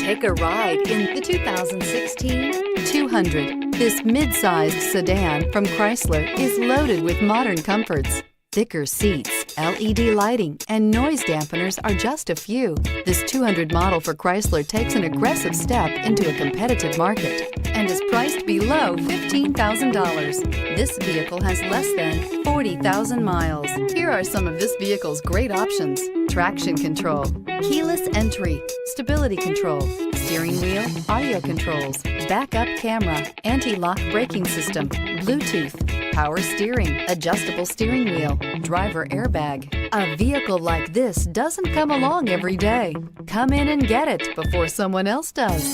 Take a ride in the 2016 200. This mid-sized sedan from Chrysler is loaded with modern comforts. Thicker seats, LED lighting, and noise dampeners are just a few. This 200 model for Chrysler takes an aggressive step into a competitive market and is priced below $15,000. This vehicle has less than 40,000 miles. Here are some of this vehicle's great options: traction control, keyless entry, stability control, steering wheel audio controls, backup camera, anti-lock braking system, Bluetooth, power steering, adjustable steering wheel, driver airbag. A vehicle like this doesn't come along every day. Come in and get it before someone else does.